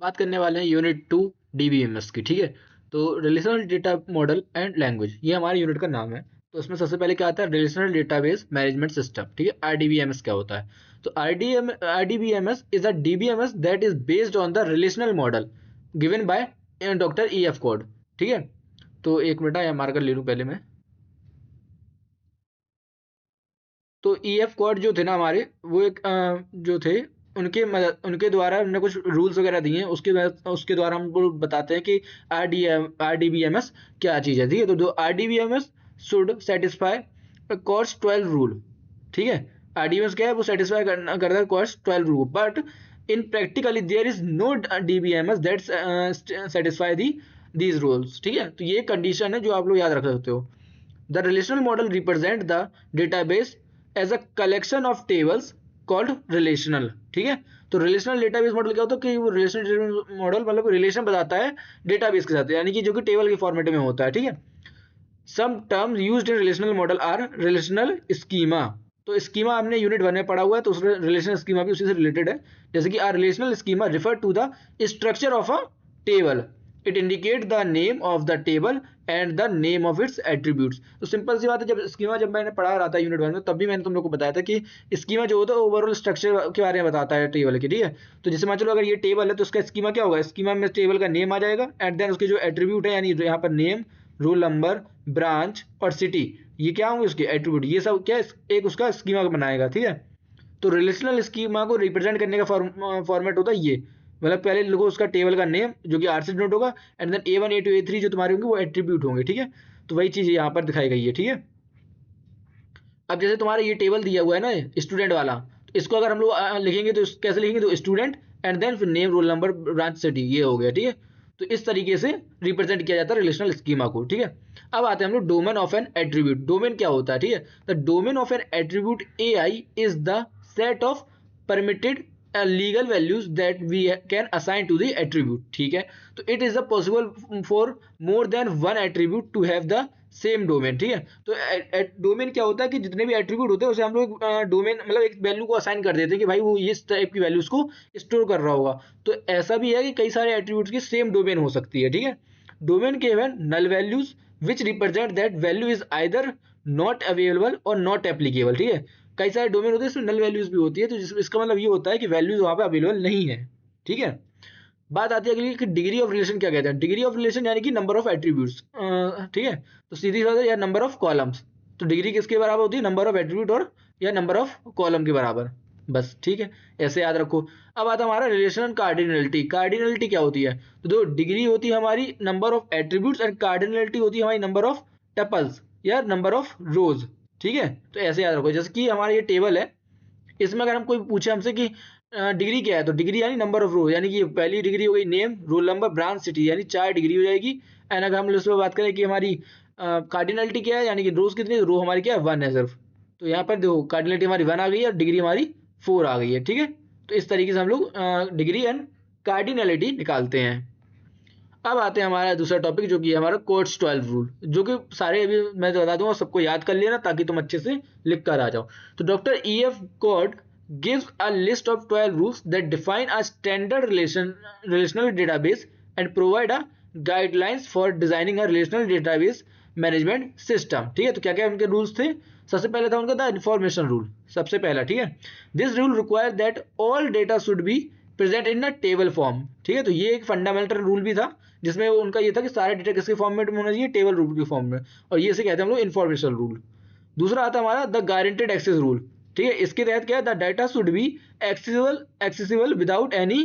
बात करने वाले हैं यूनिट 2 डीबीएमएस की। ठीक है, तो relational data model and language, ये हमारे यूनिट का नाम है। तो इसमें सबसे पहले क्या आता है, रिलेशनल डेटाबेस मैनेजमेंट सिस्टम। ठीक है, आरडीबीएमएस क्या होता है? तो RDBMS is a DBMS that is based on the relational model given by doctor EF code. ठीक है, तो एक मिनट यहाँ मार्कर ले लूँ पहले मैं। तो ईएफ कोड जो थे ना हमारे, वो एक जो थे उनके द्वारा हमने कुछ रूल्स वगैरह दिए हैं, उसके द्वारा हमको बताते हैं कि आरडीबीएमएस क्या चीज़ है। ठीक है, तो RDBMS should satisfy Codd's 12 rule. ठीक है, आरडीबीएमएस क्या है, वो सेटिस्फाई करता है Codd's 12 rule, but in practically there is no DBMS that satisfy these rules. ठीक है, तो ये कंडीशन है जो आप लोग याद रख सकते हो। The relational model represent the database as a collection of tables called relational। ठीक है, तो रिलेशनल डेटाबेस मॉडल क्या होता है कि वो रिलेशनल मॉडल मतलब रिलेशन बताता है डेटाबेस के साथ, यानी कि जो कि टेबल के फॉर्मेट में होता है। ठीक है, some terms used in relational model are relational schema. तो स्कीमा हमने यूनिट 1 में पढ़ा हुआ है, तो उसमें रिलेशनल स्कीमा भी उसी से रिलेटेड है। जैसे कि R relational schema refer to the structure of a table, it indicate the name of the table and the name of its attributes. तो सिंपल सी बात है, जब मैंने पढ़ा रहा था यूनिट 1 में, तब भी मैंने तुम लोग को बताया था कि स्कीमा जो होता है ओवरऑल स्ट्रक्चर के बारे में बताता है टेबल के। ठीक है, तो जैसे मान चलो अगर ये टेबल है तो उसका स्कीमा क्या होगा, स्कीमा में टेबल का नेम आ जाएगा एंड देन उसके जो एट्रीब्यूट है, यानी यहाँ पर नेम, रोल नंबर, ब्रांच और सिटी, ये क्या होंगे उसके एट्रीब्यूट, ये सब क्या एक उसका स्कीमा बनाएगा। ठीक है, तो रिलेशनल स्कीमा को रिप्रेजेंट करने का फॉर्मेट होता है ये, मतलब पहले लोगों उसका टेबल का नेम जो कि आर से डिनोट होगा and then A1 A2 A3 जो तुम्हारे होंगे वो एट्रीब्यूट होंगे। ठीक है, तो वही चीज़ यहाँ पर दिखाई गई है। ठीक है, अब जैसे तुम्हारा ये टेबल दिया हुआ है ना स्टूडेंट वाला, तो इसको अगर हम लोग लिखेंगे तो कैसे लिखेंगे, तो स्टूडेंट एंड देन फिर name, roll number, branch, city, ये हो गया। ठीक है, तो इस तरीके से रिप्रेजेंट किया जाता है रिलेशनल स्कीमा को। ठीक है, अब आते हैं हम लोग domain of an attribute. Domain क्या होता है? ठीक है, the domain of an attribute AI is the set of permitted legal values that we can assign to the attribute. ठीक है, तो it is the possible for more than one attribute to have the same domain. ठीक है, तो domain क्या होता है कि जितने भी एट्रीब्यूट होते हैं उसे हम लोग डोमेन मतलब एक वैल्यू को असाइन कर देते हैं कि भाई वो इस टाइप की वैल्यूज को स्टोर कर रहा होगा। तो ऐसा भी है कि कई सारे एट्रीब्यूट्स की सेम डोमेन हो सकती है। ठीक है, डोमेन के even null values which represent that value is either not available और नॉट एप्लीकेबल। ठीक है, कई सारे डोमेन होते हैं इसमें नल वैल्यूज भी होती है, तो इसका मतलब ये होता है कि वैल्यूज वहाँ पे अवेलेबल नहीं है। ठीक है, बात आती है अगली कि डिग्री ऑफ रिलेशन क्या कहते हैं। डिग्री ऑफ रिलेशन यानी कि नंबर ऑफ एट्रीब्यूट्स। ठीक है, तो सीधी बात है, या नंबर ऑफ कॉलम्स। तो डिग्री किसके बराबर होती है, नंबर ऑफ एट्रीब्यूट और या नंबर ऑफ कॉलम के बराबर, बस। ठीक है, ऐसे याद रखो। अब आता है हमारा रिलेशन कार्डिनलिटी। कार्डिनलिटी क्या होती है, तो दो डिग्री होती है हमारी number of attributes and cardinality होती है हमारी नंबर ऑफ टपल्स या नंबर ऑफ रोज। ठीक है, तो ऐसे याद रखो, जैसे कि हमारा ये टेबल है, इसमें अगर हम कोई पूछे हमसे कि डिग्री क्या है, तो डिग्री यानी नंबर ऑफ रो, यानी कि पहली डिग्री हो गई name, roll number, branch, city, यानी 4 डिग्री हो जाएगी। एंड अगर हम इस पर बात करें कि हमारी कार्डिनलिटी क्या है, यानी कि रोज कितनी, रो हमारी क्या है 1 है सिर्फ। तो यहाँ पर देखो कार्डिनलिटी हमारी 1 आ गई है और डिग्री हमारी 4 आ गई है। ठीक है, तो इस तरीके से हम लोग डिग्री एंड कार्डिनलिटी निकालते हैं। अब आते हैं हमारा दूसरा टॉपिक जो कि है हमारा कोट्स 12 रूल, जो कि सारे अभी मैं बता दूंगा, सबको याद कर लेना ताकि तुम अच्छे से लिख कर आ जाओ। तो doctor EF code gives a list of 12 rules that define a standard relational database and provide a guidelines for designing a relational database management system। ठीक है, तो क्या क्या उनके रूल्स थे? सबसे पहले था उनका द इन्फॉर्मेशन रूल, सबसे पहला। ठीक है, this rule require that all data should be present in a table form. ठीक है, तो ये एक फंडामेंटल रूल भी था जिसमें उनका ये था कि सारे डेटा किसके फॉर्मेट में होना चाहिए, टेबल रूल के फॉर्म में, और ये से कहते हैं हम लोग इन्फॉर्मेशन रूल। दूसरा आता है हमारा द गारंटेड एक्सेस रूल। ठीक है, इसके तहत क्या है, the data should be accessible without any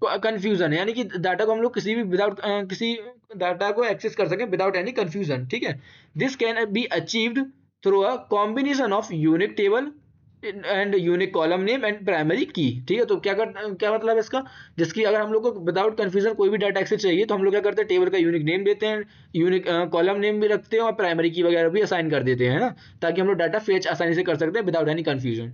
confusion, यानी कि डाटा को हम लोग किसी भी विदाउट किसी डाटा को एक्सेस कर सकें विदाउट एनी कंफ्यूजन। ठीक है, this can be achieved through a combination of unique table and unique column name and primary की। ठीक है, तो क्या मतलब है इसका, जिसकी अगर हम लोग को विदाउट कंफ्यूजन कोई भी डाटा एक्सेस चाहिए तो हम लोग क्या करते हैं, टेबल का यूनिक नेम देते हैं, यूनिक कॉलम नेम भी रखते हैं और प्राइमरी की वगैरह भी असाइन कर देते हैं, है ना, ताकि हम लोग डाटा फेच आसानी से कर सकते हैं विदाउट एनी कंफ्यूजन।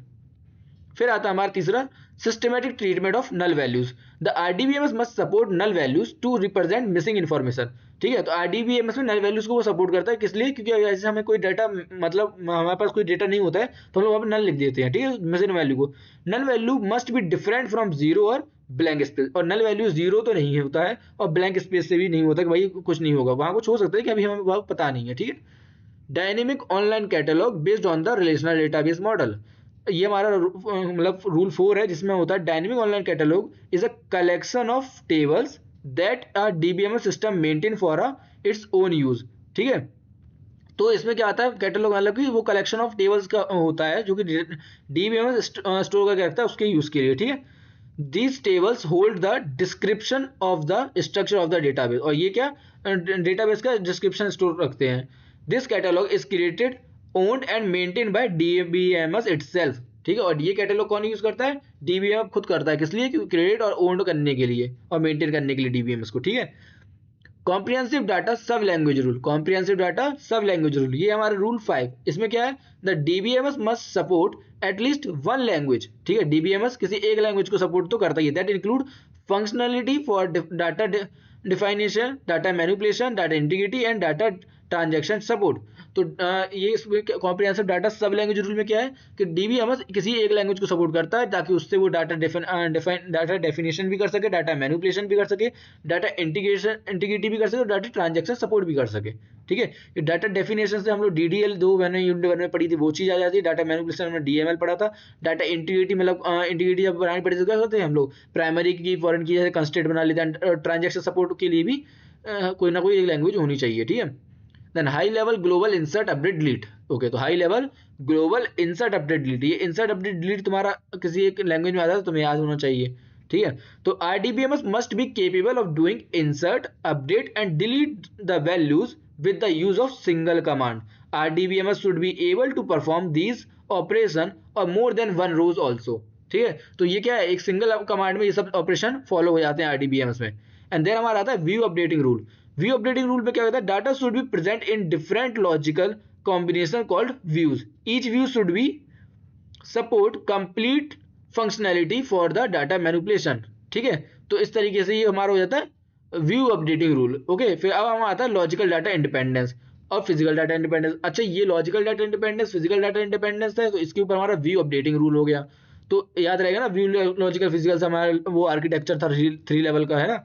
फिर आता है हमारा तीसरा, systematic treatment of null values. The RDBMS must support null values to represent missing information. ठीक है, तो आरडीबीएमएस में नल वैल्यूज को वो सपोर्ट करता है, किस लिए, क्योंकि ऐसे हमें कोई डाटा मतलब हमारे पास कोई डेटा नहीं होता है तो हम लोग वहाँ पर नल लिख देते हैं। ठीक है, मिसिंग वैल्यू को। Null value must be different from zero और ब्लैंक स्पेस, और नल वैल्यू 0 तो नहीं होता है और ब्लैंक स्पेस से भी नहीं होता कि भाई कुछ नहीं होगा, वहाँ कुछ हो सकता है कि अभी हमें वह पता नहीं है, ठीक है। Dynamic online catalogue based on the relational database model, ये हमारा मतलब रूल 4 है, जिसमें होता है dynamic online catalogue is a collection of tables that a DBMS system maintain for its own use, ठीक है। तो इसमें क्या आता है, कैटलॉग मतलब कि वो कलेक्शन ऑफ टेबल्स का होता है जो कि डीबीएमएस स्टोर करके रखता है उसके यूज के लिए, ठीक है। These tables hold the description of the structure of the database, और ये क्या डेटाबेस का डिस्क्रिप्शन स्टोर रखते हैं। This catalog is created, owned and maintained by DBMS itself, ठीक है। और ये कैटलॉग कौन यूज करता है, DBMS खुद करता है, किस लिए, क्रिएट और ओन्ड करने के लिए और मेंटेन करने के लिए DBMS को, ठीक है। Comprehensive data sub language rule, comprehensive data sub language rule, ये हमारा रूल 5, इसमें क्या है, the DBMS must support at least one language, ठीक है। डीबीएमएस किसी एक लैंग्वेज को सपोर्ट तो करता ही है, that include functionality for data definition, data manipulation, data integrity and data transaction support. तो ये इसमें comprehensive data sub language rule में क्या है कि डीबीएमएस किसी एक लैंग्वेज को सपोर्ट करता है ताकि उससे वो डाटा डाटा डेफिनेशन भी कर सके, डाटा मैनिपुलेशन भी कर सके, डाटा इंटीग्रिटी भी कर सके और डाटा ट्रांजैक्शन सपोर्ट भी कर सके, ठीक है। डाटा डेफिनेशन से हम लोग DDL 2 मैंने यूनिट 1 में पढ़ी थी, वो चीज़ आ जाती है। डाटा मैनिपुलेशन हमने DML पढ़ा था। डाटा इंटीग्रिटी मतलब इंटीग्रिटी जब बनानी पड़ी तो क्या करते हैं हम लोग, प्राइमरी की फॉरेन की जैसे कंस्ट्रेंट बना लेते हैं। ट्रांजैक्शन सपोर्ट के लिए भी कोई ना कोई एक लैंग्वेज होनी चाहिए, ठीक है। Then high level global insert update delete, okay. तो high level global insert update delete, ये इंसर्ट अपडेट डिलीट तुम्हारा किसी एक लैंग्वेज में आता है तो तुम्हें याद होना चाहिए, ठीक है। तो RDBMS must be capable of doing insert update and delete the values with the use of single command. RDBMS should be able to perform these operation or more than one rows also, ठीक है। तो ये क्या है, एक single command में ये सब ऑपरेशन फॉलो हो जाते हैं RDBMS में। एंड देन हमारा आता है view updating rule. View updating rule में क्या होता है, data should be present in different logical combination called views, each view should be support complete functionality for the data manipulation, ठीक है। तो इस तरीके से ये हमारा हो जाता है व्यू अपडेटिंग रूल, ओके। फिर अब हम आता है लॉजिकल डाटा इंडिपेंडेंस और फिजिकल डाटा इंडिपेंडेंस। अच्छा, ये logical data independence, physical data independence है, तो इसके ऊपर हमारा व्यू अपडेटिंग रूल हो गया। तो याद रहेगा ना, व्यू लॉजिकल फिजिकल से हमारा वो आर्किटेक्चर था 3 लेवल का, है ना।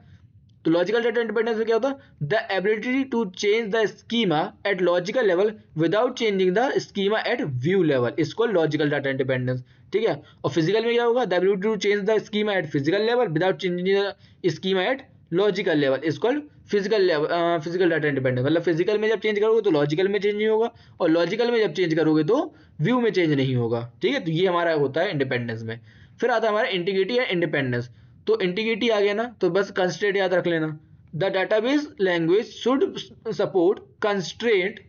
तो लॉजिकल डाटा इंडिपेंडेंस में क्या होता है, the ability to change the schema at logical level without changing the schema at view level, इसको लॉजिकल डाटा इंडिपेंडेंस, ठीक है। और फिजिकल में क्या होगा, the ability to change the schema at physical level without changing the schema at logical level, इसको physical level, physical data independence. मतलब physical में जब चेंज करोगे तो लॉजिकल में चेंज नहीं होगा, और लॉजिकल में जब चेंज करोगे तो व्यू में चेंज नहीं होगा, ठीक है। तो ये हमारा होता है इंडिपेंडेंस में। फिर आता है हमारा इंटीग्रिटी या इंडिपेंडेंस। तो इंटीग्रिटी आ गया ना, तो बस कंस्ट्रेंट याद रख लेना, the database language should support constraint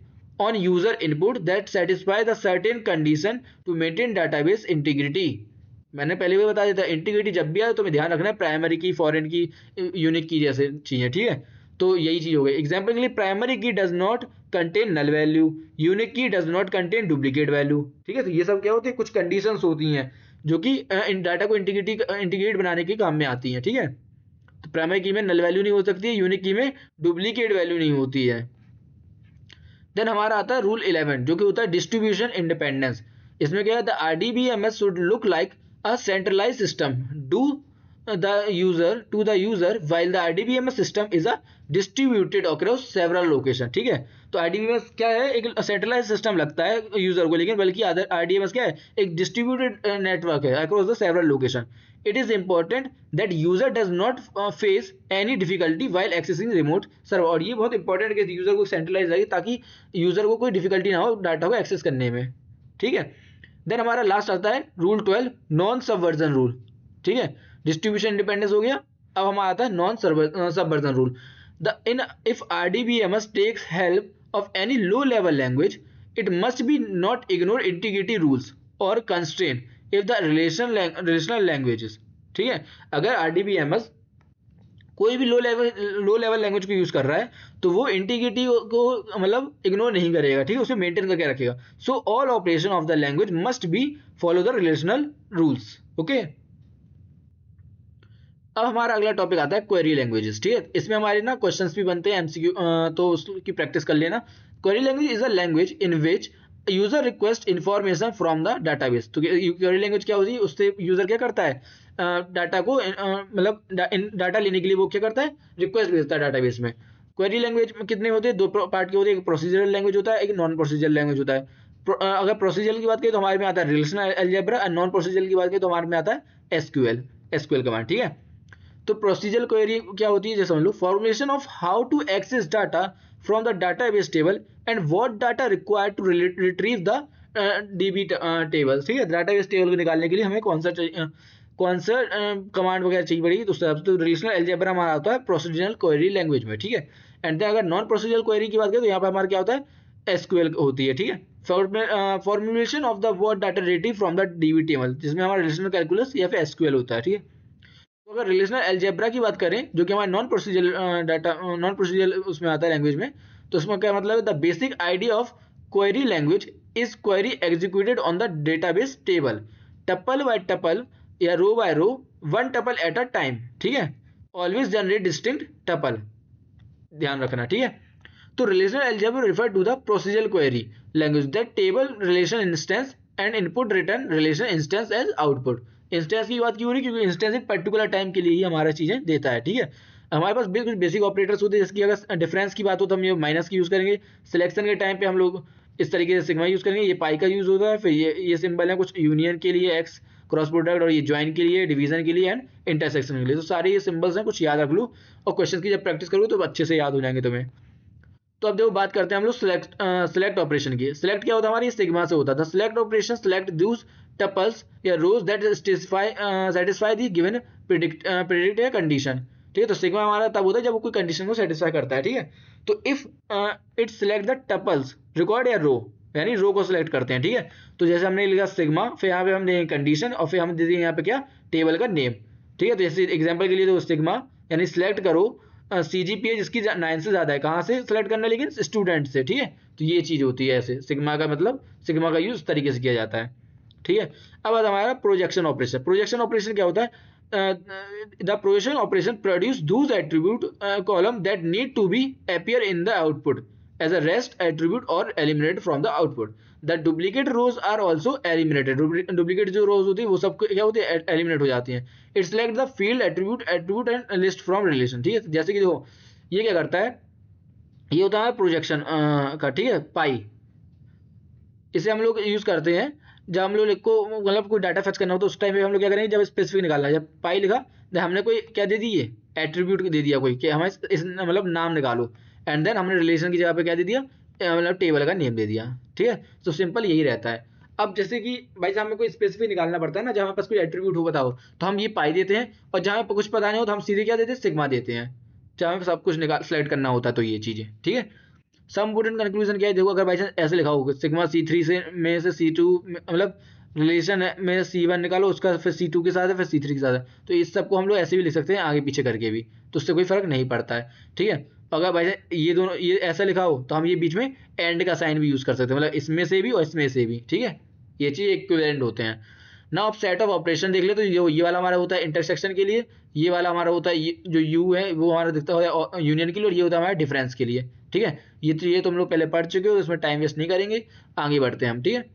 on user input that satisfy the certain condition to maintain database integrity। मैंने पहले भी बता दिया था, इंटीग्रिटी जब भी आए तो ध्यान रखना है प्राइमरी की, फॉरेन की, यूनिक की जैसे चीजें, ठीक है। तो यही चीज हो गई। एग्जाम्पल के लिए primary key does not contain null value, unique key does not contain duplicate value, ठीक है। तो ये सब क्या होती है, कुछ कंडीशंस होती हैं जो कि डाटा को इंटीग्रेट बनाने के काम में आती हैं, ठीक है। तो प्राइमरी की में नल वैल्यू नहीं हो सकती है, यूनिक की में डुप्लीकेट वैल्यू नहीं होती है। देन हमारा आता है रूल 11 जो कि होता है डिस्ट्रीब्यूशन इंडिपेंडेंस। इसमें क्या है, the RDBMS should look like a centralised system do the user to the user while the RDBMS system is a distributed across several location, ठीक है। तो RDBMS क्या है, एक सेंट्रलाइज सिस्टम लगता है यूजर को, लेकिन बल्कि RDBMS क्या है, एक डिस्ट्रीब्यूटेड नेटवर्क है across the several location. It is important that user does not face any difficulty while accessing remote server, और ये बहुत इंपॉर्टेंट है कि यूजर को सेंट्रलाइज लगे ताकि यूजर को कोई डिफिकल्टी ना हो डाटा को एक्सेस करने में, ठीक है। देन हमारा लास्ट आता है रूल 12 नॉन सबवर्जन रूल, ठीक है। डिस्ट्रीब्यूशन इंडिपेंडेंस हो गया। अब हमारा आता है non subversion rule. The in if RDBMS takes help of any low level language it must be not ignore integrity rules और constraint if the relational languages, ठीक है। अगर आरडीबीएमएस कोई भी लो लेवल लैंग्वेज को यूज कर रहा है तो वो इंटीग्रिटी को मतलब इग्नोर नहीं करेगा, ठीक है, उसे मेंटेन करके रखेगा। So all operation of the language must be follow the relational rules, okay. अब हमारा अगला टॉपिक आता है क्वेरी लैंग्वेजेस, ठीक है। इसमें हमारे ना क्वेश्चंस भी बनते हैं एमसीक्यू, तो उसकी प्रैक्टिस कर लेना। Query language is a language in which user request information from the database. तो क्वेरी लैंग्वेज क्या होती है, उससे यूजर क्या करता है, डाटा को मतलब डाटा लेने के लिए वो क्या करता है, रिक्वेस्ट भेजता है डाटाबेस में। क्वेरी लैंग्वेज में कितने होते हैं, दो पार्ट के होते हैं, एक प्रोसीजरल लैंग्वेज होता है, एक नॉन प्रोसीजरल लैंग्वेज होता है। अगर प्रोसीजरल की बात करें तो हमारे में आता है रिलेशनल अलजेब्रा, और नॉन प्रोसीजरल की बात करें तो हमारे में आता है एसक्यूएल कमांड, ठीक है। तो प्रोसीजरल क्वेरी क्या होती है, जैसे समझ लो, formulation of how to access data from the database table and what data required to retrieve the DB table, ठीक है। डाटाबेस टेबल को निकालने के लिए हमें कौन सा कमांड वगैरह चाहिए पड़ेगी, तो उस हिसाब से तो रिलेशनल अलजेब्रा हमारा होता है प्रोसीजरल क्वेरी लैंग्वेज में, ठीक है। एंड देन अगर नॉन प्रोसीजरल क्वेरी की बात करें तो यहाँ पर हमारा क्या होता है, एसक्यूएल होती है, ठीक है। Formulation of the word data retrieve from the DB table, जिसमें हमारा रिलेशनल कैलकुलस या फिर एसक्यूएल होता है, ठीक है। तो अगर रिलेशनल अलजेब्रा की बात करें जो कि हमारे नॉन प्रोसीजरल उसमें आता है लैंग्वेज में, तो उसमें क्या मतलब है, the basic idea of query language is query executed on the database table tuple by tuple या row by row, one tuple at a time, ठीक है। ऑलवेज जनरेट डिस्टिंक्ट टपल, ध्यान रखना, ठीक है। तो relational algebra refer to the procedural query language that table relation instance and input return relation instance as output. Instance की बात क्यों हो रही है, क्योंकि इंस्टेंस एक पर्टिकुलर टाइम के लिए ही हमारा चीजें देता है, ठीक है। हमारे पास कुछ बेसिक ऑपरेटर्स होते हैं, जैसे कि अगर डिफरेंस की बात हो तो हम ये माइनस की यूज करेंगे, सिलेक्शन के टाइम पे हम लोग इस तरीके से सिग्मा यूज करेंगे, ये पाई का यूज होता है, फिर ये सिंबल है कुछ यूनियन के लिए एक्स, क्रॉस प्रोडक्ट, और ये ज्वाइन के लिए, डिवीजन के लिए एंड इंटरसेक्शन के लिए। तो सारे ये सिंबल्स हैं, कुछ याद रख लो, और क्वेश्चन की जब प्रैक्टिस करोगे तो अच्छे से याद हो जाएंगे तुम्हें। तो अब देखो बात करते हैं हम लोग सिलेक्ट ऑपरेशन की। सिलेक्ट क्या होता है, हमारी सिग्मा से होता था। Select operation select those tuples या rows that satisfy the given predicate condition, ठीक है। तो सिग्मा हमारा तब होता है जब वो कोई कंडीशन को सेटिस्फाई करता है, ठीक है। तो if it select the tuples record या रो, यानी रो को सिलेक्ट करते हैं, ठीक है। तो जैसे हमने लिखा सिग्मा, फिर यहाँ पे हम देंगे कंडीशन, और फिर हम दे देंगे यहाँ पे क्या, टेबल का नेम, ठीक है। तो जैसे एग्जाम्पल के लिए तो सिग्मा यानी सिलेक्ट करो CGPA जिसकी 9 से ज्यादा है, कहाँ से सिलेक्ट करना है, लेकिन स्टूडेंट से, ठीक है। तो ये चीज होती है, ऐसे सिग्मा का मतलब, सिग्मा का यूज तरीके से किया जाता है, ठीक है। अब हमारा प्रोजेक्शन ऑपरेशन। प्रोजेक्शन ऑपरेशन क्या होता है, the projection operation produce those attribute column that need to be appear in the output as a rest attribute और eliminated from the output. The duplicate rows are also eliminated. Duplicate जो rows होती है वो सब क्या होती है, eliminate हो जाती है। It select the field attribute and list from relation, ठीक है। जैसे कि देखो ये क्या करता है, ये होता है प्रोजेक्शन का, ठीक है, पाई। इसे हम लोग यूज करते हैं जब हम लोग को मतलब कोई डाटा फेच करना हो, तो उस टाइम पे हम लोग क्या करेंगे, जब स्पेसिफिक निकालना है, जब पाई लिखा तो हमने कोई क्या दे दी, ये एट्रीब्यूट दे दिया कोई कि हमें इस मतलब नाम निकालो, एंड देन हमने रिलेशन की जगह पे क्या दे दिया, मतलब टेबल का नेम दे दिया, ठीक है। तो सिंपल यही रहता है। अब जैसे कि भाई साहब हमें कोई स्पेसिफिक निकालना पड़ता है ना, जहाँ हमारे पास कोई एट्रीब्यूट हो बताओ, तो हम ये पाई देते हैं, और जहाँ पे कुछ पता नहीं हो तो हम सीधे क्या देते हैं, सिग्मा देते हैं, जहाँ पे सब कुछ निकाल सेलेक्ट करना होता है। तो ये चीजें, ठीक है। सम वुडन कंक्लूजन क्या है, देखो अगर बाई चांस ऐसे लिखा होगा सिग्मा C3 से में से C2 मतलब रिलेशन है में C1 निकालो, उसका फिर C2 के साथ है, फिर C3 के साथ है, तो इस सबको हम लोग ऐसे भी लिख सकते हैं आगे पीछे करके भी, तो उससे कोई फर्क नहीं पड़ता है, ठीक है। अगर बाई चांस ये दोनों ये ऐसा लिखा हो तो हम ये बीच में एंड का साइन भी यूज कर सकते हैं, मतलब इसमें से भी और इसमें से भी, ठीक है। ये चीज इक्विवेलेंट होते हैं ना। अब सेट ऑफ ऑपरेशन देख ले, तो ये वाला हमारा होता है इंटरसेक्शन के लिए, ये वाला हमारा होता है जो यू है वो हमारा दिखता है यूनियन के लिए, और ये होता है हमारा डिफरेंस के लिए, ठीक है। ये तुम लोग पहले पढ़ चुके हो, इसमें टाइम वेस्ट नहीं करेंगे, आगे बढ़ते हैं हम, ठीक है।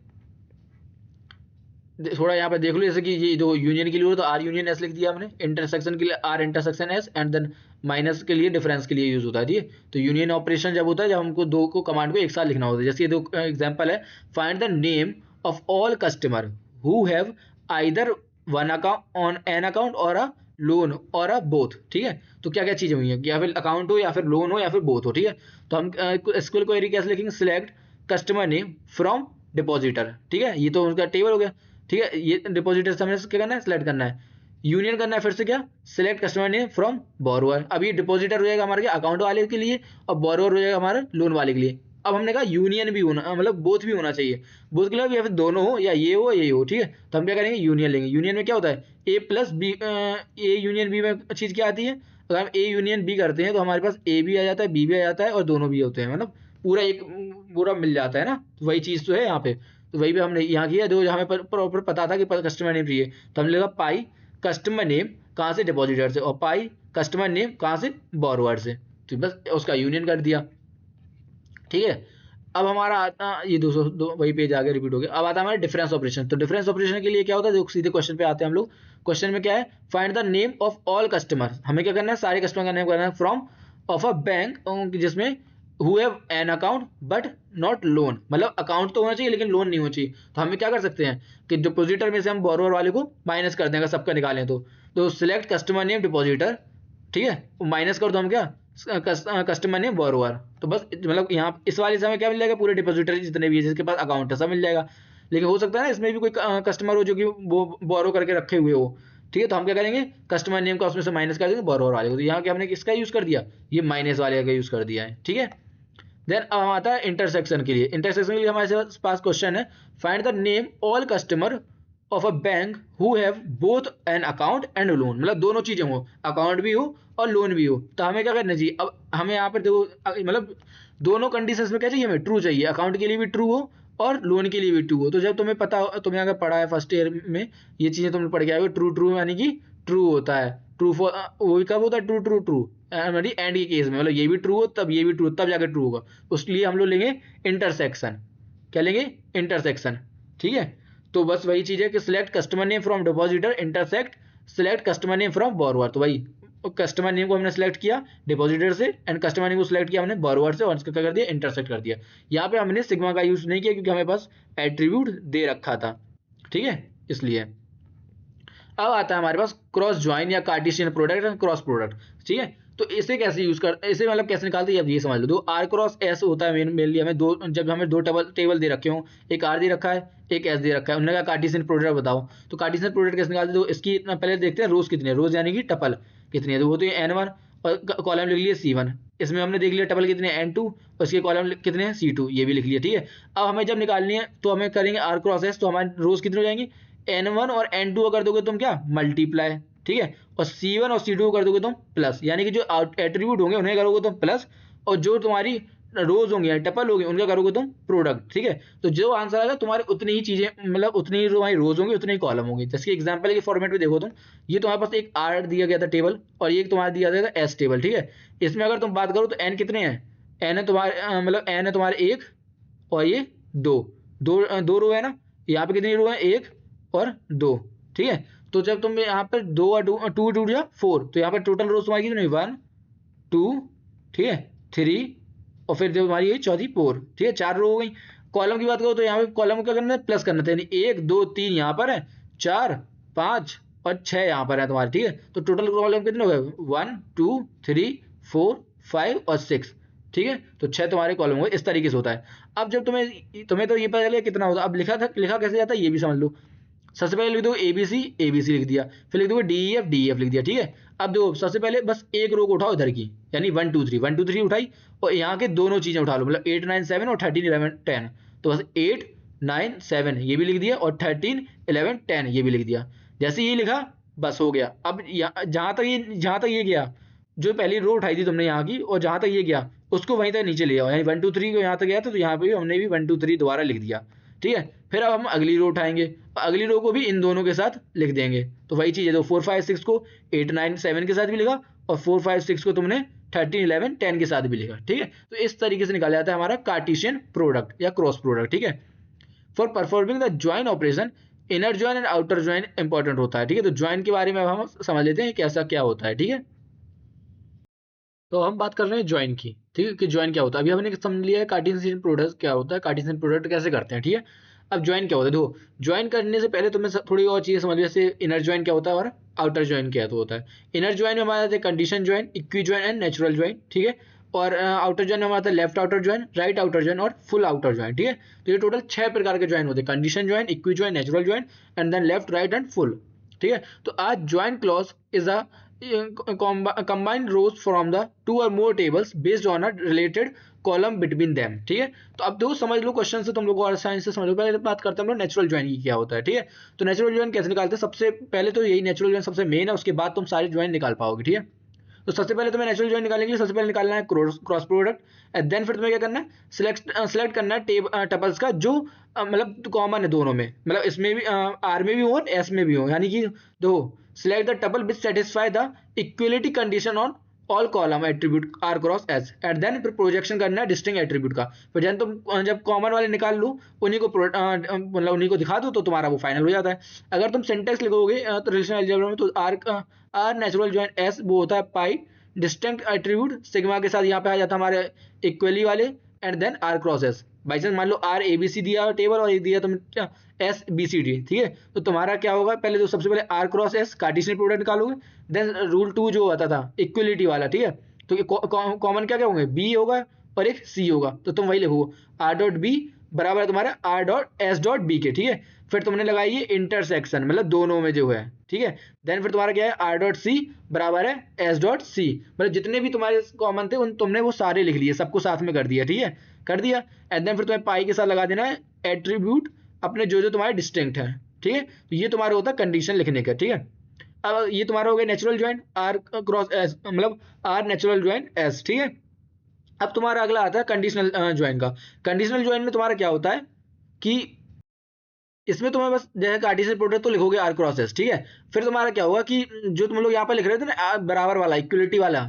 थोड़ा यहाँ पे देख लो, जैसे कि ये जो यूनियन के लिए हो तो आर यूनियन एस लिख दिया हमने, इंटरसेक्शन के लिए R intersection S, and then minus के लिए डिफरेंस के लिए यूज होता है, ठीक है। तो यूनियन ऑपरेशन जब होता है जब हमको दो को कमांड को एक साथ लिखना होता है। जैसे ये दो एग्जांपल है, find the name of all customer who have either one account on an account और अ लोन और अ बोथ, ठीक है। तो क्या क्या चीजें हुई है, या फिर अकाउंट हो या फिर लोन हो या फिर बोथ हो, ठीक है। तो हम एसक्यूएल क्वेरी कैसे लिखेंगे, select customer name from depositor, ठीक है। ये तो उनका टेबल हो गया, ठीक है। ये डिपॉजिटर से हमें क्या करना है, सिलेक्ट करना है। यूनियन करना है फिर से क्या, select customer name from borrower. अब ये डिपॉजिटर हो जाएगा हमारे क्या, अकाउंट वाले के लिए, और बोरोअर हो जाएगा हमारे लोन वाले के लिए। अब हमने कहा यूनियन भी होना, मतलब बोथ भी होना चाहिए, बोथ के लिए या फिर दोनों हो, या ये हो या ये हो, ठीक है। तो हम क्या करेंगे, यूनियन लेंगे। यूनियन में क्या होता है, A plus B, A union B में चीज क्या आती है, अगर हम ए यूनियन बी करते हैं तो हमारे पास ए भी आ जाता है, बी भी आ जाता है, और दोनों भी होते हैं, मतलब पूरा एक पूरा मिल जाता है ना। तो वही चीज तो है यहाँ पे, तो वही पे हमने यहाँ किया, जो हमें प्रॉपर पता था कि कस्टमर नेम चाहिए, तो हमने लिखा पाई कस्टमर नेम कहाँ से, डिपॉजिटर से, और पाई कस्टमर नेम कहाँ से, बोरोअर से, तो बस उसका यूनियन कर दिया, ठीक है। अब हमारा आता ये 202 वही पेज आगे रिपीट हो गया। अब आता है हमारा डिफरेंस ऑपरेशन। तो डिफरेंस ऑपरेशन के लिए क्या होता है, जो सीधे क्वेश्चन पे आते हैं हम लोग। क्वेश्चन में क्या है, find the name of all customer, हमें क्या करना है, सारे कस्टमर का नेम करना है फ्रॉम ऑफ अ बैंक जिसमें who have an account but not loan, मतलब अकाउंट तो होना चाहिए लेकिन लोन नहीं होना चाहिए। तो हमें क्या कर सकते हैं कि डिपॉजिटर में से हम बोरोवर वाले को माइनस कर देंगे, सबका निकालें तो सिलेक्ट कस्टमर नेम डिपॉजिटर, ठीक है, माइनस कर दो हम क्या कस्टमर नेम बोरोवर। तो बस मतलब यहाँ इस वाले से हमें क्या मिल जाएगा, पूरे डिपॉजिटर जितने भी है जिसके पास अकाउंट है सब मिल जाएगा। लेकिन हो सकता है ना इसमें भी कोई कस्टमर हो जो कि वो बोरो करके रखे हुए हो, ठीक है, तो हम क्या करेंगे, कस्टमर नेम का उसमें से माइनस कर देंगे बोरोवर वाले को। तो यहाँ क्या हमने किसका यूज कर दिया, ये माइनस वाले का यूज कर दिया है, ठीक है। देन अब हम आता है इंटरसेक्शन के लिए। इंटरसेक्शन के लिए हमारे पास क्वेश्चन है, find the name all customer of a bank who have both an account and loan, मतलब दोनों चीजें हो, अकाउंट भी हो और लोन भी हो। तो हमें क्या करना चाहिए, अब हमें यहाँ पर देखो मतलब दोनों कंडीशंस में क्या चाहिए, हमें ट्रू चाहिए, अकाउंट के लिए भी ट्रू हो और लोन के लिए भी ट्रू हो। तो जब तुम्हें पता हो, तुमने अगर पढ़ा है फर्स्ट ईयर में ये चीजें तुमने पढ़ के आए हो, ट्रू ट्रू यानी कि ट्रू होता है, ट्रू फॉर वही कब होता है, ट्रू ट्रू ट्रू यानी एंड के केस में, मतलब ये भी ट्रू हो तब ये भी ट्रू तब जाकर ट्रू होगा। उसके लिए हम लोग लेंगे इंटरसेक्शन, क्या लेंगे, इंटरसेक्शन, ठीक है। तो बस वही चीज है कि select customer name from depositor intersect select customer name from borrower. तो वही कस्टमर नेम को हमने सेलेक्ट किया डिपॉजिटर से एंड कस्टमर नेम को सिलेक्ट किया हमने बोरोवर से और इसका क्या कर दिया, इंटरसेक्ट कर दिया। यहाँ पे हमने सिग्मा का यूज नहीं किया क्योंकि हमें पास एट्रीब्यूट दे रखा था, ठीक है, इसलिए। अब आता है हमारे पास क्रॉस ज्वाइन या कार्टेशियन प्रोडक्ट और क्रॉस प्रोडक्ट, ठीक है। तो इसे कैसे यूज कर, इसे मतलब कैसे निकालते हैं, अब ये समझ लो। दो आर क्रॉस एस होता है मेनली, हमें दो, जब हमें दो टेबल दे रखे हो, एक आर दे रखा है एक एस दे रखा है, उन्होंने कहा कार्टेशियन प्रोडक्ट बताओ। तो कार्टेशियन प्रोडक्ट कैसे निकालते हैं, तो इसकी पहले देखते हैं रोज कितनी है, रोज यानी कि टपल कितनी है, तो वो तो N1 और कॉलम लिख लिया C1, इसमें हमने देख लिया टपल कितने N2 और इसके कॉलम कितने हैं C2, ये भी लिख लिया, ठीक है। अब हमें जब निकालनी है तो हमें करेंगे आर क्रॉस एस, तो हमारे रोज कितने हो जाएंगे, N1 और N2 अगर दोगे तुम क्या मल्टीप्लाई, ठीक है, और C1 और C2 कर दोगे तुम प्लस, यानी कि जो एट्रीब्यूट होंगे उन्हें करोगे तुम प्लस, और जो तुम्हारी रोज होंगे टपल होंगे उनका करोगे तुम प्रोडक्ट, ठीक है। तो जो आंसर आएगा तुम्हारे उतनी ही चीजें, मतलब उतनी ही तुम्हारी रोज होंगी उतने ही कॉलम होंगे। जैसे एग्जांपल के फॉर्मेट में देखो तुम, ये तुम्हारे पास एक आर दिया गया था टेबल और ये तुम्हारा दिया गया था एस टेबल, ठीक है। इसमें अगर तुम बात करो तो एन कितने हैं, एन है तुम्हारे मतलब एन है तुम्हारे एक और ये दो, दो रो है ना, यहाँ पे कितनी रो है, एक और दो, ठीक है। तो जब तुम यहाँ पर दो और टू टू या फोर, तो यहाँ पर टोटल रोज तुम्हारी कितनी, 1 2, ठीक है, 3 और फिर जो हमारी ये चौथी 4, ठीक है, 4 रो हो गई। कॉलम की बात करो तो यहाँ पे कॉलम को क्या करना है, प्लस करना था, यानी 1 2 3 यहाँ पर है, 4 5 और 6 यहाँ पर है तुम्हारे, ठीक है। तो टोटल कॉलम कितने हो गए, 1 2 3 4 5 और 6, ठीक है। तो 6 तुम्हारे कॉलम हो गए, इस तरीके से होता है। अब जब तुम्हें तो ये पता चले कितना होता है, अब लिखा कैसे जाता है ये भी समझ लो। सबसे पहले लिख दो ABC लिख दिया, फिर लिख दो DEF लिख दिया, ठीक है। अब देखो सबसे पहले बस एक रो को उठाओ इधर की, यानी 1 2 3 उठाई और यहाँ के दोनों चीजें उठा लो, मतलब 8 9 7 और 13 11 10। तो बस 8 9 7 ये भी लिख दिया और 13 11 10 ये भी लिख दिया। जैसे ये लिखा बस हो गया। अब जहां तक ये गया, जो पहली रो उठाई थी तुमने यहाँ की और जहां तक ये गया उसको वहीं तक नीचे ले आओ, यानी 1 2 3 को यहाँ तक गया था तो यहाँ पे भी हमने भी 1 2 3 दोबारा लिख दिया, ठीक है। फिर अब हम अगली रो उठाएंगे, अगली रो को भी इन दोनों के साथ लिख देंगे। तो वही चीज है, तो 4 5 6 को 8 9 7 के साथ भी लिखा और 4 5 6 को तुमने 13 11 10 के साथ भी लिखा, ठीक है। तो इस तरीके से निकाला जाता है हमारा कार्टेशियन प्रोडक्ट या क्रॉस प्रोडक्ट, ठीक है। For performing the join operation inner join and outer join important होता है, ठीक है। तो ज्वाइन के बारे में अब हम समझ लेते हैं कैसा क्या होता है, ठीक है। तो हम बात कर रहे हैं ज्वाइन की, ठीक है, कि ज्वाइन क्या होता है। अभी हमने समझ लिया है कार्टेशियन प्रोडक्ट क्या होता है, कार्टेशियन प्रोडक्ट कैसे करते हैं, ठीक है। अब ज्वाइन क्या होता है, देखो ज्वाइन करने से पहले तुम्हें थोड़ी और चीजें समझ, जैसे इनर ज्वाइन क्या होता है और आउटर ज्वाइन क्या होता है। इनर ज्वाइन में हमारा था condition join, equi join and natural join, ठीक है। और आउटर ज्वाइन में हमारा था left outer join, right outer join और फुल आउटर ज्वाइन, ठीक है। तो ये टोटल 6 प्रकार के ज्वाइन होते हैं, condition join, equi join, natural join and then left right and full, ठीक है। तो आज join clause is a combine rows from the two or more tables based on a related column between them, ठीक है। तो अब देखो समझ लो क्वेश्चन से तुम लोग और साइंस से समझ लो। पहले बात करते हैं हम लोग नेचुरल ज्वाइन की क्या होता है, ठीक है। तो नेचुरल ज्वाइन कैसे निकालते हैं, सबसे पहले तो यही नेचुरल ज्वाइन सबसे मेन है, उसके बाद तुम सारे ज्वाइन निकाल पाओगे, ठीक है। तो सबसे पहले तुम्हें नेचुरल ज्वाइन निकालने के लिए सबसे पहले निकालना है क्रॉस प्रोडक्ट एंड देन फिर तुम्हें क्या करना है, सिलेक्ट करना है टपल्स का जो मतलब कॉमन है दोनों में, मतलब इसमें भी आर में भी हो और एस में भी हो, यानी कि दो select the tuple which satisfy the equality condition on all column attribute R cross S and then फिर प्रोजेक्शन करना है डिस्टिंक्ट एट्रीब्यूट का। फिर जब कॉमन वाले निकाल लो उन्हीं को मतलब उन्हीं को दिखा दो तो तुम्हारा वो फाइनल हो जाता है। अगर तुम सिंटेक्स लिखोगे तो रिलेशनल अलजेब्रा में तो आर नेचुरल ज्वाइन एस वो होता है पाई डिस्टिंक्ट एट्रीब्यूट सिग्मा के साथ यहाँ पे आ जाता है हमारे इक्वली वाले and then R cross S. By chance मान लो आर ए बी सी दिया टेबल और एक दिया तुम एस बी सी डी, ठीक है, तो तुम्हारा क्या होगा, पहले तो सबसे पहले R cross S Cartesian product निकालोगे, देन रूल 2 जो आता था इक्वलिटी वाला, ठीक है, तो कॉमन क्या क्या होंगे, बी होगा और एक सी होगा, तो तुम वही लिखो आर डॉट बी बराबर है तुम्हारा R dot S dot B के, ठीक है। फिर तुमने लगाई ये इंटरसेक्शन मतलब दोनों में जो है, ठीक है। देन फिर तुम्हारा क्या है आर डॉट सी बराबर है एस डॉट सी, मतलब जितने भी तुम्हारे कॉमन थे उन तुमने वो सारे लिख लिए, सबको साथ में कर दिया, ठीक है, कर दिया। एंड देन फिर तुम्हें पाई के साथ लगा देना है एट्रीब्यूट अपने जो जो तुम्हारे डिस्टिंक्ट है, ठीक है, तो ये तुम्हारा होता है कंडीशन लिखने का, ठीक है। अब ये तुम्हारा हो गया natural join are cross S मतलब आर नेचुरल ज्वाइन एस, ठीक है। अब तुम्हारा अगला आता है कंडीशनल ज्वाइन का। कंडीशनल ज्वाइन में तुम्हारा क्या होता है कि इसमें तुम्हें बस जैसे कार्टेशियन प्रोडक्ट तो लिखोगे आर क्रॉस एस, ठीक है। फिर तुम्हारा क्या होगा कि जो तुम लोग यहाँ पर लिख रहे थे ना बराबर वाला इक्वलिटी वाले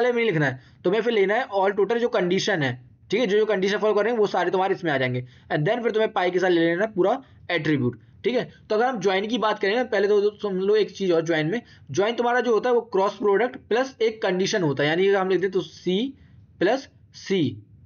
में नहीं लिखना है, तुम्हें फिर लेना है ऑल टोटल जो कंडीशन है, ठीक है, जो कंडीशन फॉलो कर रहे हैं वो सारे तुम्हारे इसमें आ जाएंगे एंड देन फिर तुम्हें पाई के साथ ले लेना पूरा एट्रीब्यूट, ठीक है। तो अगर हम ज्वाइन की बात करें ना, पहले तो तुम लोग एक चीज और ज्वाइन में, ज्वाइन तुम्हारा जो होता है वो क्रॉस प्रोडक्ट प्लस एक कंडीशन होता है, यानी हम लिखते हैं तो सी प्लस सी,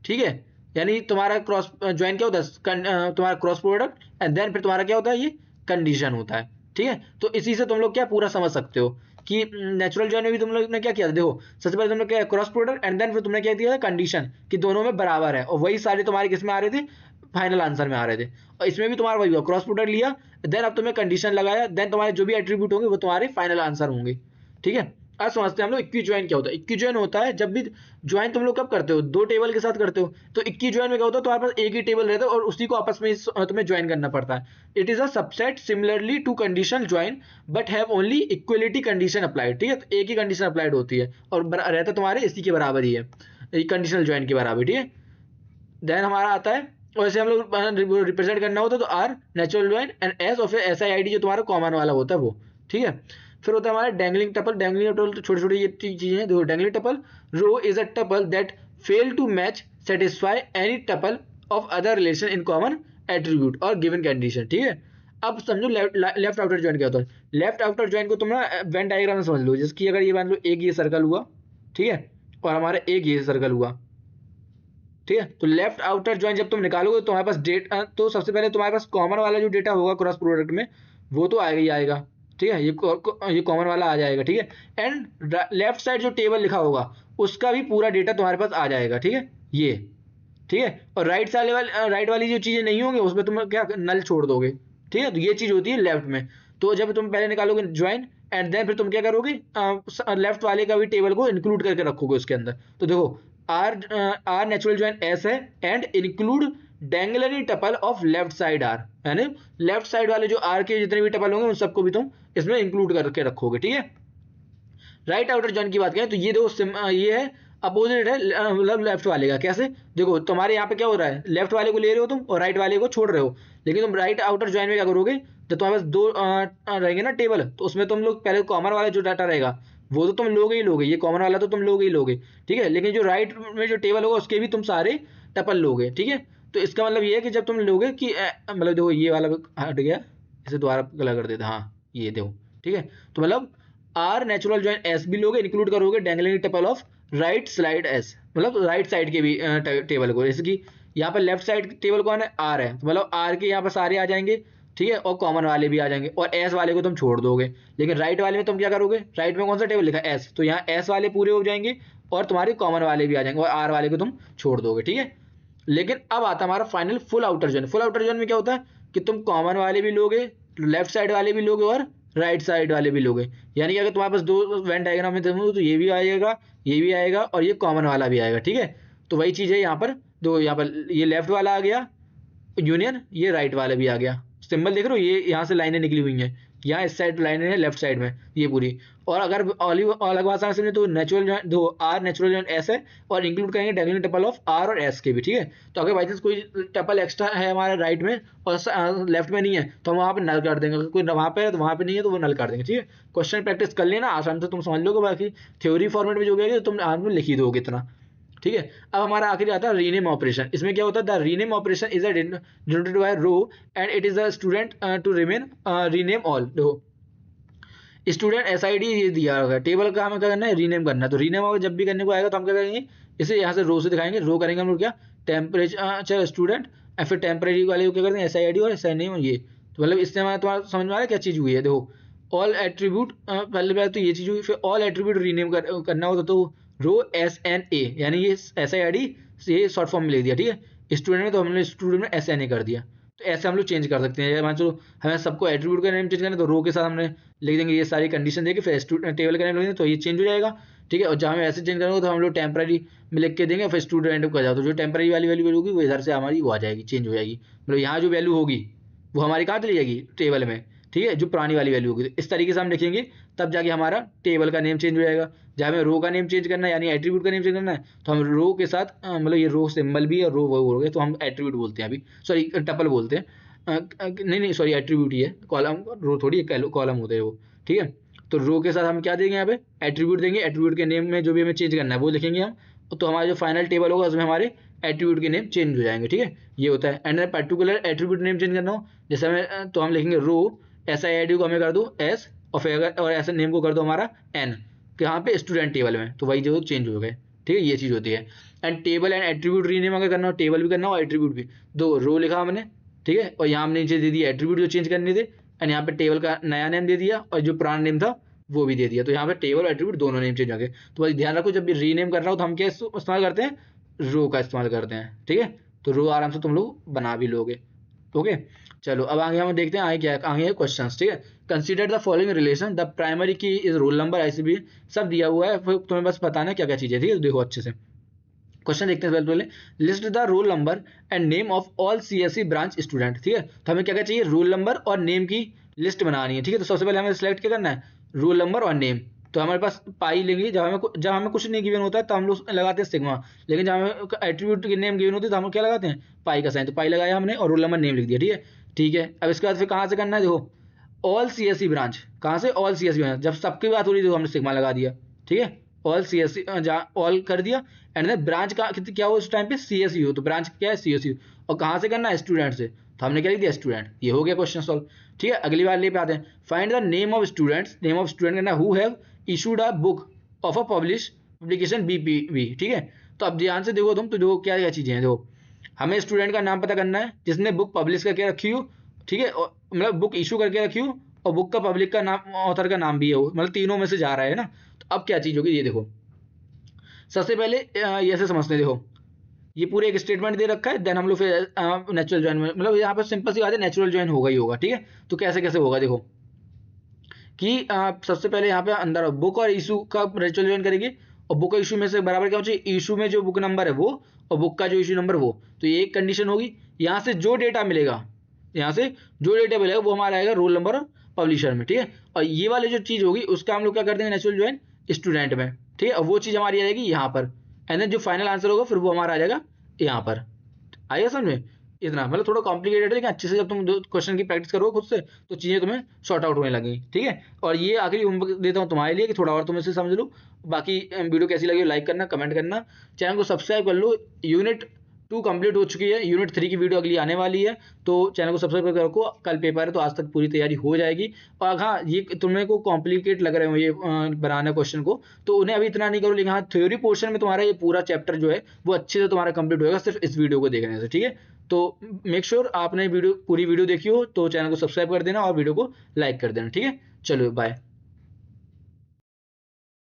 ठीक है, यानी तुम्हारा क्रॉस ज्वाइन क्या होता है तुम्हारा क्रॉस प्रोडक्ट एंड देन फिर तुम्हारा क्या होता है ये कंडीशन होता है, ठीक है। तो इसी से तुम लोग क्या पूरा समझ सकते हो कि नेचुरल ज्वाइन में भी तुम लोग ने क्या किया, देखो सबसे पहले तुमने क्या क्रॉस प्रोडक्ट एंड देन फिर तुमने क्या दिया कंडीशन कि दोनों में बराबर है, और वही सारे तुम्हारे किस में आ रहे थे, फाइनल आंसर में आ रहे थे। और इसमें भी तुम्हारा वही हुआ, क्रॉस प्रोडक्ट लिया देन अब तुमने कंडीशन लगाया, देन तुम्हारे जो भी एट्रीब्यूट होंगे वो तुम्हारे फाइनल आंसर होंगे, ठीक है। आज समझते हैं हम लोग इक्वी ज्वाइन क्या होता है। इक्वी ज्वाइन होता है जब भी ज्वाइन तुम लोग कब करते हो, दो टेबल के साथ करते हो, तो इक्वी ज्वाइन में क्या होता है तुम्हारे पास एक ही टेबल रहता है और उसी को आपस में तुम्हें ज्वाइन करना पड़ता है। It is a subset similarly to condition join but have only equality condition applied, ठीक है, तो एक ही कंडीशन अप्लाइड होती है और रहता तुम्हारे इसी के बराबर ही है, कंडीशनल ज्वाइन के बराबर, ठीक है। देन हमारा आता है वैसे हम लोग रिप्रेजेंट करना होता है तो R natural join and S और फिर एस आई आई डी जो तुम्हारा कॉमन वाला होता है वो, ठीक है। फिर होता है हमारा डेंगलिंग टपल। डेंगलिंग टपल तो छोटी छोटी ये चीजें हैं, देखो dangling tuple row is a tuple that fail to match satisfy any tuple of other relation in common attribute और गिवन कंडीशन, ठीक है। अब समझो लेफ्ट आउटर ज्वाइन क्या होता है। लेफ्ट आउटर ज्वाइन को तुम ना वेन डायग्राम में समझ लो, जिसकी अगर ये मान लो एक ये सर्कल हुआ, ठीक है, और हमारा एक ये सर्कल हुआ, ठीक है, तो लेफ्ट आउटर ज्वाइन जब तुम निकालोगे तो तुम्हारे पास डेटा, तो सबसे पहले तुम्हारे पास कॉमन वाला जो डेटा होगा क्रॉस प्रोडक्ट में वो तो आएगा ही आएगा, ठीक है, ये कॉमन वाला आ जाएगा, ठीक है। एंड लेफ्ट साइड जो टेबल लिखा होगा उसका भी पूरा डेटा तुम्हारे पास आ जाएगा, ठीक है, ये, ठीक है। और राइट वाली जो चीजें नहीं होंगी उसमें तुम क्या नल छोड़ दोगे, ठीक है, तो ये चीज होती है लेफ्ट में। तो जब तुम पहले निकालोगे ज्वाइन एंड देन फिर तुम क्या करोगे लेफ्ट वाले का भी टेबल को इंक्लूड करके रखोगे उसके अंदर। तो देखो आर नेचुरल ज्वाइन एस है and include dangling tuple of left side R, यानी लेफ्ट साइड वाले जो आर के जितने भी टपल होंगे उन सबको भी तुम इसमें इंक्लूड करके रखोगे, ठीक है। राइट आउटर ज्वाइन की बात करें तो ये देखो ये है अपोजिट है मतलब लेफ्ट वाले का। कैसे, देखो तुम्हारे यहाँ पे क्या हो रहा है, लेफ्ट वाले को ले रहे हो तुम और राइट वाले को छोड़ रहे हो, लेकिन तुम राइट आउटर ज्वाइन में क्या करोगे, जब तुम्हारे पास दो रहेंगे ना टेबल, तो उसमें तुम लोग पहले कॉमन वाला जो डाटा रहेगा वो तो तुम लोगे ही लोगे, ये कॉमन वाला तो तुम लोगे ही लोगे, ठीक है, लेकिन जो राइट में जो टेबल होगा उसके भी तुम सारे टपल लोगे, ठीक है। तो इसका मतलब ये है कि जब तुम लोगे कि मतलब देखो ये वाला हट गया, इसे दोबारा कलर कर देते, हाँ ये देखो, ठीक है। तो मतलब आर नेचुरल ज्वाइन एस भी लोगे, इंक्लूड करोगे dangling tuple of right slide S, मतलब राइट साइड के भी टेबल को, जैसे कि यहाँ पर लेफ्ट साइड टेबल कौन है, आर है, तो मतलब आर के यहाँ पर सारे आ जाएंगे, ठीक है, और कॉमन वाले भी आ जाएंगे, और एस वाले को तुम छोड़ दोगे। लेकिन राइट वाले में तुम क्या करोगे, राइट में कौन सा टेबल लिखा है एस, तो यहाँ एस वाले पूरे हो जाएंगे और तुम्हारे कॉमन वाले भी आ जाएंगे और आर वाले को तुम छोड़ दोगे, ठीक है। लेकिन अब आता हमारा final full outer zone. Full outer zone में क्या होता है कि तुम कॉमन वाले भी लोगे, लेफ्ट साइड वाले भी लोगे और राइट साइड वाले भी लोगे, यानी कि अगर तुम्हारे पास दो वेन डायग्राम में देखो तो ये भी आएगा, ये भी आएगा और ये कॉमन वाला भी आएगा, ठीक है। तो वही चीज़ है यहाँ पर, दो यहाँ पर ये लेफ्ट वाला आ गया यूनियन, ये राइट वाला भी आ गया। सिंबल देख रहे हो, ये यहाँ से लाइनें निकली हुई हैं, यहाँ इस साइड लाइन है लेफ्ट साइड में ये पूरी। और अगर अलग भाषा में समझे तो नेचुरल जॉइन दो आर नेचुरल जॉइन एस है, और इंक्लूड करेंगे डायगोनल टपल ऑफ आर और एस के भी, ठीक है। तो अगर बाई चांस कोई टपल एक्स्ट्रा है हमारे राइट में और लेफ्ट में नहीं है तो हम वहाँ पे नल कर देंगे, अगर कोई वहाँ पे है तो वहाँ पे नहीं है तो वो नल कर देंगे, ठीक है। क्वेश्चन प्रैक्टिस कर लेना, आसान से तुम समझ लोगे, बाकी थ्योरी फॉर्मेट में जो गया तुम आज में लिख ही दोगे इतना, ठीक है। अब हमारा आखिरी आता है रीनेम ऑपरेशन। इसमें क्या होता है, the rename operation is denoted by rho and it is a student to remain rename all. Student SID ये दिया होगा, टेबल का हमें क्या करना है, रीनेम करना है। तो रीनेम जब भी करने को आएगा तो हम क्या करेंगे, इसे यहाँ से रो से दिखाएंगे, रो करेंगे हम लोग क्या, टेम्परेचर, अच्छा स्टूडेंट, और फिर टेम्परेरी वाले क्या करते हैं एसआईडी और एसआईडी ये, तो मतलब इससे हमारा तुम्हारा समझ में आ रहा है क्या चीज़ हुई है। देखो ऑल एट्रीब्यूट, पहले तो ये चीज़ हुई, फिर ऑल एट्रीब्यूट रीनेम करना होता तो रो SNA, यानी ये SID ये शॉर्ट फॉर्म में लिख दिया, ठीक है। स्टूडेंट में तो हमने स्टूडेंट में SNA कर दिया। तो ऐसे हम लोग चेंज कर सकते हैं, मान चलो हमें सबको एट्रीब्यूट का नेम चेंज करना है तो रो के साथ हमने लिख देंगे ये सारी कंडीशन देके, फिर टेबल का नेम लिख देंगे तो ये चेंज हो जाएगा, ठीक है। और जहाँ हमें ऐसे चेंज करना होगा तो हम लोग टेम्पररी में लिख के देंगे, फिर स्टूडेंट को जाओ तो जो टेम्पररी वाली वैल्यू होगी वो इधर से हमारी वो आ जाएगी, चेंज हो जाएगी। मतलब यहाँ जो वैल्यू होगी वो हमारी कहाँ चली जाएगी, टेबल में, ठीक है, जो पुरानी वाली वैल्यू होगी। तो इस तरीके से हम लिखेंगे तब जाके हमारा टेबल का नेम चेंज हो जाएगा। जहाँ हमें रो का नेम चेंज करना है यानी एट्रीब्यूट का नेम चेंज करना है तो हम रो के साथ मतलब ये रो सिंबल भी और रो वो हो गए तो हम एट्रीब्यूट बोलते हैं, अभी सॉरी टपल बोलते हैं, नहीं सॉरी एट्रीब्यूट ही है, कॉलम रो थोड़ी कॉलम होते हैं वो, ठीक है। तो रो के साथ हम क्या देंगे, यहाँ पे एट्रीब्यूट देंगे, एट्रीब्यूट के नेम में जो भी हमें चेंज करना है वो लिखेंगे हम, तो हमारा जो फाइनल टेबल होगा उसमें हमारे एट्रीब्यूट के नेम चेंज हो जाएंगे, ठीक है। ये होता है। And particular attribute name change करना हो जैसे हमें तो हम लिखेंगे रो SID को हमें कर दो S और फिर अगर और ऐसे नेम को कर दो हमारा N, यहाँ पे स्टूडेंट टेबल में, तो वही जो चेंज हो गए, ठीक है। ये चीज़ होती है। And table and attribute rename अगर करना हो, टेबल भी करना हो एट्रीब्यूट भी, दो रो लिखा हमने, ठीक है, और यहाँ हमने नीचे दे दिया एट्रीब्यूट जो चेंज करने थे, एंड यहाँ पे टेबल का नया नेम दे दिया और जो पुराना नेम था वो भी दे दिया। तो यहाँ पे टेबल और एट्रीब्यूट दोनों नेम चेंज हो गए। तो बस ध्यान रखो जब भी रीनेम कर रहा हो तो हम क्या इस्तेमाल करते हैं, रो का इस्तेमाल करते हैं, ठीक है। तो रो आराम से तुम लोग बना भी लोगे, ओके। चलो अब आगे हम देखते हैं आगे क्या है, आगे है क्वेश्चंस, ठीक है। Consider the following relation, the primary की इज रोल नंबर, ऐसे भी सब दिया हुआ है, फिर तुम्हें बस बताना क्या क्या चीज़ें, ठीक है। देखो अच्छे से क्वेश्चन देखते हैं पहले, list the roll number and name of all CSE branch student, ठीक है। तो हमें क्या क्या चाहिए, रोल नंबर और नेम की लिस्ट बनानी है, ठीक है। तो सबसे पहले हमें सिलेक्ट क्या करना है, रोल नंबर और नेम। तो हमारे पास पाई लेंगे, जब हमें कुछ नहीं गिवन होता है तो हम लोग लगाते हैं सिग्मा, लेकिन जब हमें एट्रीब्यूट की नेम गिवन होती है तो हम क्या लगाते हैं, पाई का साइन। तो पाई लगाया हमने और रोल नंबर नेम लिख दिया, ठीक है, ठीक है। अब इसके बाद फिर कहाँ से करना है, देखो ऑल CSE ब्रांच, कहाँ से, ऑल CSE ब्रांच, जब सबकी बात हो रही थी तो हमने सिग्मा लगा दिया, ठीक है। ऑल CSE ऑल कर दिया, एंड देन ब्रांच का क्या हो उस टाइम पे, CSE हो, तो ब्रांच क्या है CSE, और कहाँ से करना है, स्टूडेंट से, तो हमने क्या लिख दिया, स्टूडेंट। ये हो गया क्वेश्चन सॉल्व, ठीक है। अगली बार ले पे आते हैं, find the name of students, name of student करना who have issued a book of a publication BPV, ठीक है। तो अब ध्यान से देखो तुम, तो देखो क्या क्या चीजें हैं, देखो हमें स्टूडेंट का नाम पता करना है जिसने बुक पब्लिश करके रखी हो, ठीक है, मतलब बुक इशू करके रखी हो, और बुक का पब्लिक का नाम, ऑथर का नाम भी है वो, मतलब तीनों में से जा रहा है ना। तो अब क्या चीज होगी, ये देखो सबसे पहले ये ऐसे समझते हैं, देखो ये पूरे एक स्टेटमेंट दे रखा है, देन हम लोग फिर नेचुरल जॉइन में, मतलब यहाँ पर सिंपल सी बात है, नेचुरल जॉइन होगा ही होगा, ठीक है। तो कैसे कैसे होगा, देखो कि सबसे पहले यहाँ पे अंदर बुक और इशू का नेचुरल जॉइन करेंगे, और बुक का इशू में से बराबर क्या होना चाहिए, इशू में जो बुक नंबर है वो और बुक का जो इशू नंबर वो, तो ये एक कंडीशन होगी। यहाँ से जो डेटा मिलेगा, यहाँ से जो डेटा मिलेगा वो हमारा आएगा रोल नंबर और पब्लिशर में, ठीक है। और ये वाली जो चीज़ होगी उसका हम लोग क्या कर देंगे, नेचुरल जॉइन स्टूडेंट में, ठीक है। और वो चीज़ हमारी आ जाएगी यहाँ पर, एंड देन जो फाइनल आंसर होगा फिर वो हमारा आ जाएगा यहाँ पर। आइए समझ में, इतना मतलब थोड़ा कॉम्प्लिकेटेड है, लेकिन अच्छे से जब तुम क्वेश्चन की प्रैक्टिस करो खुद से तो चीज़ें तुम्हें सॉर्ट आउट होने लगेंगी, ठीक है। और ये आखिरी होमवर्क देता हूँ तुम्हारे लिए कि थोड़ा और तुम इसे समझ लो। बाकी वीडियो कैसी लगी लाइक करना, कमेंट करना, चैनल को सब्सक्राइब कर लो। यूनिट 2 कंप्लीट हो चुकी है, यूनिट 3 की वीडियो अगली आने वाली है, तो चैनल को सब्सक्राइब कर रखो। कल पेपर है तो आज तक पूरी तैयारी हो जाएगी। और हाँ, ये तुम्हें को कॉम्प्लिकेट लग रहे हो ये बनाना क्वेश्चन को, तो उन्हें अभी इतना नहीं करो, लेकिन हाँ थ्योरी पोर्शन में तुम्हारा ये पूरा चैप्टर जो है वो अच्छे से तुम्हारा कंप्लीट होगा सिर्फ इस वीडियो को देखने से, ठीक है। तो मेक श्योर आपने पूरी वीडियो देखी हो तो चैनल को सब्सक्राइब कर देना और वीडियो को लाइक कर देना, ठीक है। चलो बाय।